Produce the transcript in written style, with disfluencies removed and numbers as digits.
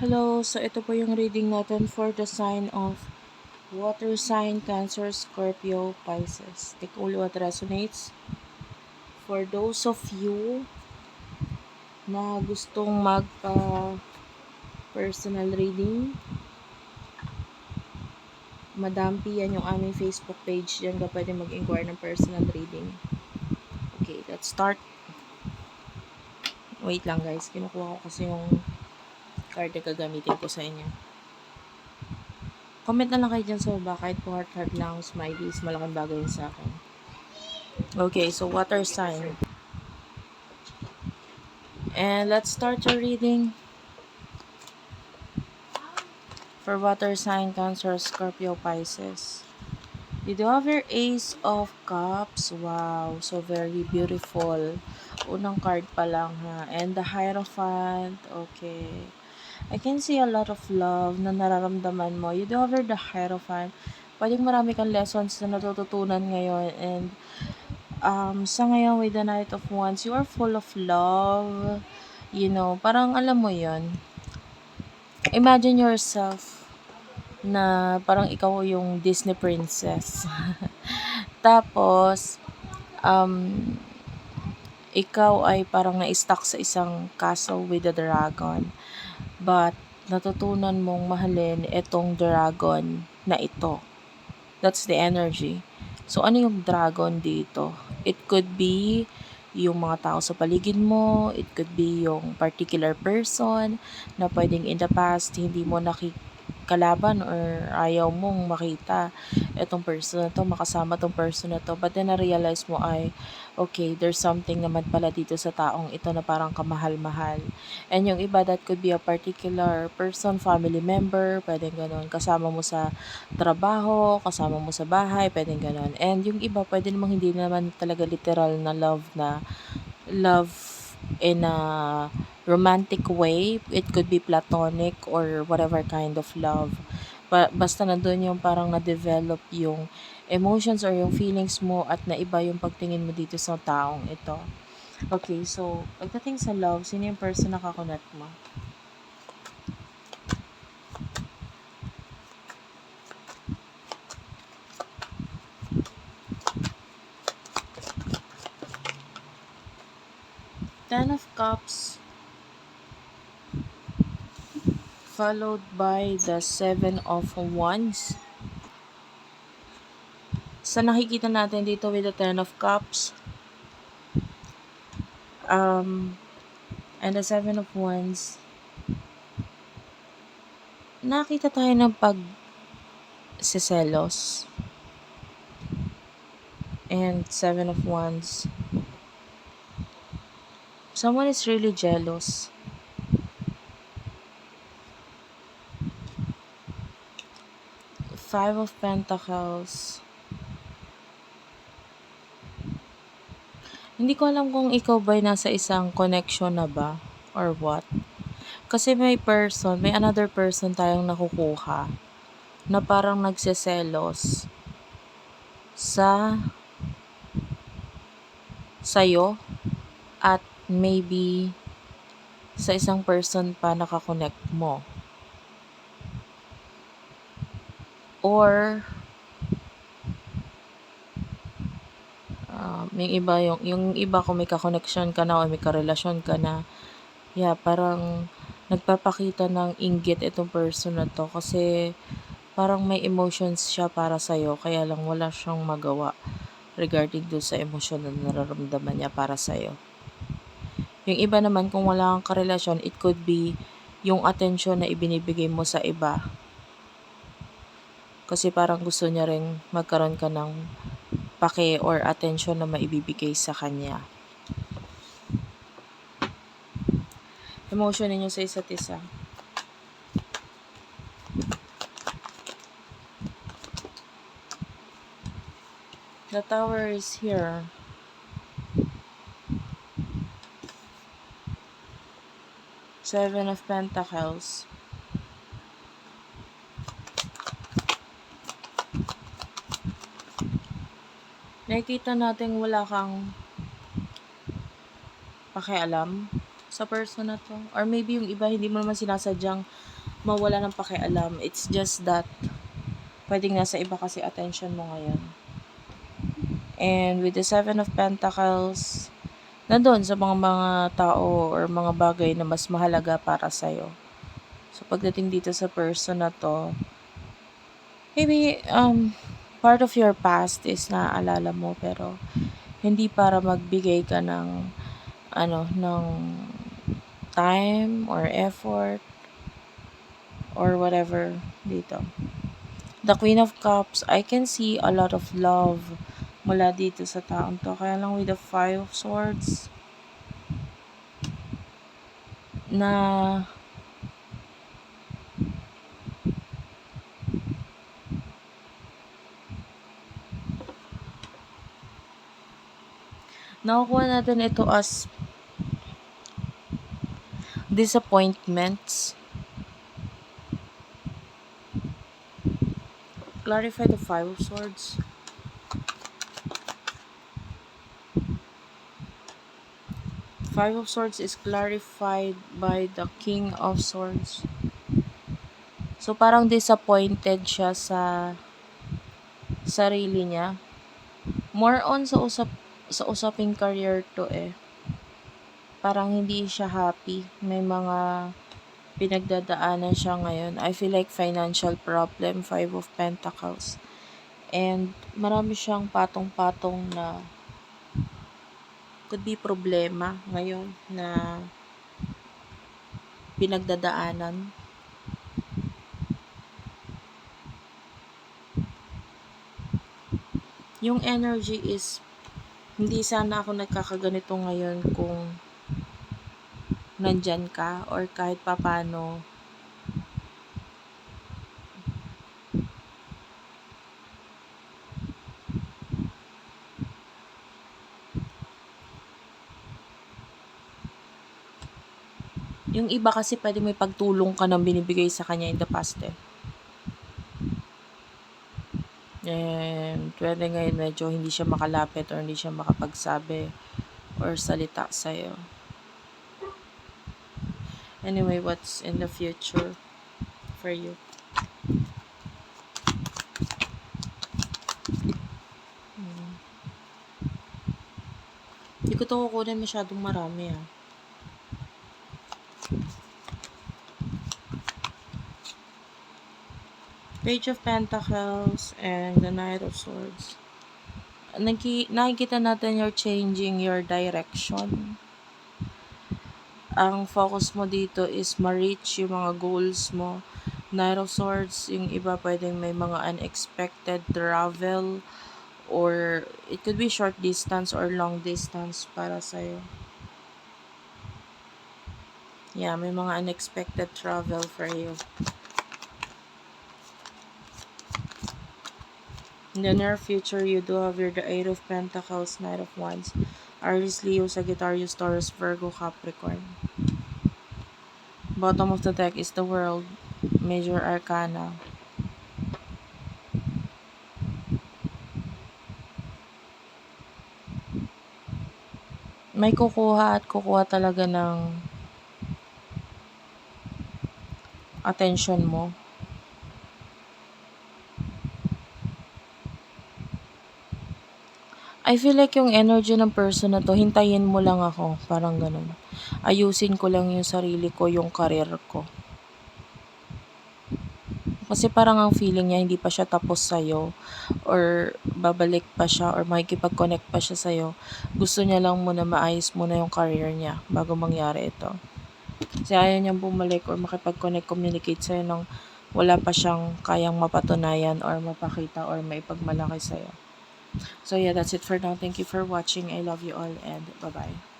Hello, so ito po yung reading natin for the sign of water sign, Cancer, Scorpio, Pisces. Take only what resonates. For those of you na gustong magpa-personal reading, Madam P, yan yung aming Facebook page. Diyan ka pwede mag-inquire ng personal reading. Okay, let's start. Wait lang guys, kinukuha ko kasi yung card na gagamitin ko sa inyo. Comment na lang kayo dyan sa baba, kahit po heart lang, smileys, malaking bagay yun sa akin. Okay, so water sign. And let's start your reading. For water sign, Cancer, Scorpio, Pisces. You do have your Ace of Cups. Wow, so very beautiful. Unang card pa lang ha. And the Hierophant. Okay. I can see a lot of love na nararamdaman mo. You do have the Hierophant. Pwedeng marami kang lessons na natututunan ngayon. And sa ngayon with the Knight of Wands, you are full of love. You know, parang alam mo yon. Imagine yourself na parang ikaw yung Disney princess. Tapos, ikaw ay parang na-stuck sa isang castle with a dragon. But, natutunan mong mahalin itong dragon na ito. That's the energy. So, ano yung dragon dito? It could be yung mga tao sa paligid mo. It could be yung particular person na pwedeng in the past hindi mo kalaban or ayaw mong makita itong person na to, makasama tong person na to. But then na-realize mo ay, okay, there's something naman pala dito sa taong ito na parang kamahal-mahal. And yung iba, that could be a particular person, family member, pwedeng ganun. Kasama mo sa trabaho, kasama mo sa bahay, pwedeng ganun. And yung iba, pwede namang hindi naman talaga literal na love in a romantic way. It could be platonic or whatever kind of love. Basta nandun yung parang na-develop yung emotions or yung feelings mo at naiba yung pagtingin mo dito sa taong ito. Okay, so pagdating sa love, sino yung person na kakonect mo? Ten of Cups followed by the Seven of Wands. Sa nakikita natin dito with the Ten of Cups, and the Seven of Wands, nakita tayo ng pag-seselos. And Seven of Wands, someone is really jealous. Five of Pentacles. Hindi ko alam kung ikaw ba'y nasa isang connection na ba or what. Kasi may another person tayong nakukuha na parang nagseselos sa'yo at maybe sa isang person pa nakakonect mo. Or yung iba kung may ka-connection ka na o may ka-relasyon ka na, parang nagpapakita ng inggit itong person na to kasi parang may emotions siya para sa'yo kaya lang wala siyang magawa regarding do sa emosyon na nararamdaman niya para sa'yo. Yung iba naman kung wala kang karelasyon, it could be yung atensyon na ibinibigay mo sa iba. Kasi parang gusto niya ring magkaroon ka ng pake or attention na maibibigay sa kanya. Emotion ninyo sa isa't isa. The Tower is here. Seven of Pentacles. Nakikita natin wala kang pakialam sa person na to. Or maybe yung iba hindi mo naman sinasadyang mawala ng pakialam. It's just that, pwedeng nasa iba kasi attention mo ngayon. And with the Seven of Pentacles, nandun sa mga tao or mga bagay na mas mahalaga para sa'yo. So, pagdating dito sa person na to, maybe, part of your past is naaalala mo, pero hindi para magbigay ka ng, ng time or effort or whatever dito. The Queen of Cups, I can see a lot of love mula dito sa taong to. Kaya lang with the Five of Swords, na nakukuha natin ito as disappointments. Clarify the Five of Swords. Five of Swords is clarified by the King of Swords. So, parang disappointed siya sa sarili niya. More on sa usaping career to eh. Parang hindi siya happy. May mga pinagdadaanan siya ngayon. I feel like financial problem, Five of Pentacles. And marami siyang patong-patong na could be problema ngayon na pinagdadaanan. Yung energy is, hindi sana ako nagkakaganito ngayon kung nandyan ka or kahit papano yung iba kasi pwede may pagtulong ka nang binibigay sa kanya in the past eh. And pwede ngayon medyo hindi siya makalapit or hindi siya makapagsabi or salita sa'yo. Anyway, what's in the future for you? Hindi ko to kukunin masyadong marami ah. Page of Pentacles and the Knight of Swords. Nakikita natin you're changing your direction. Ang focus mo dito is ma-reach yung mga goals mo. Knight of Swords, yung iba pwedeng may mga unexpected travel or it could be short distance or long distance para sa'yo. Yeah, may mga unexpected travel for you. In the near future, you do have the Eight of Pentacles, Knight of Wands, Aries, Leo, Sagittarius, Taurus, Virgo, Capricorn. Bottom of the deck is the World, Major Arcana. May kukuha at kukuha talaga ng attention mo. I feel like yung energy ng person na to, hintayin mo lang ako. Parang ganun. Ayusin ko lang yung sarili ko, yung career ko. Kasi parang ang feeling niya, hindi pa siya tapos sa'yo. Or babalik pa siya or makikipag-connect pa siya sa'yo. Gusto niya lang muna maayos muna yung career niya bago mangyari ito. Kasi ayaw niyang bumalik or makipag-connect, communicate sa'yo nang wala pa siyang kayang mapatunayan or mapakita or maipagmalaki sa'yo. So yeah, that's it for now. Thank you for watching. I love you all and bye-bye.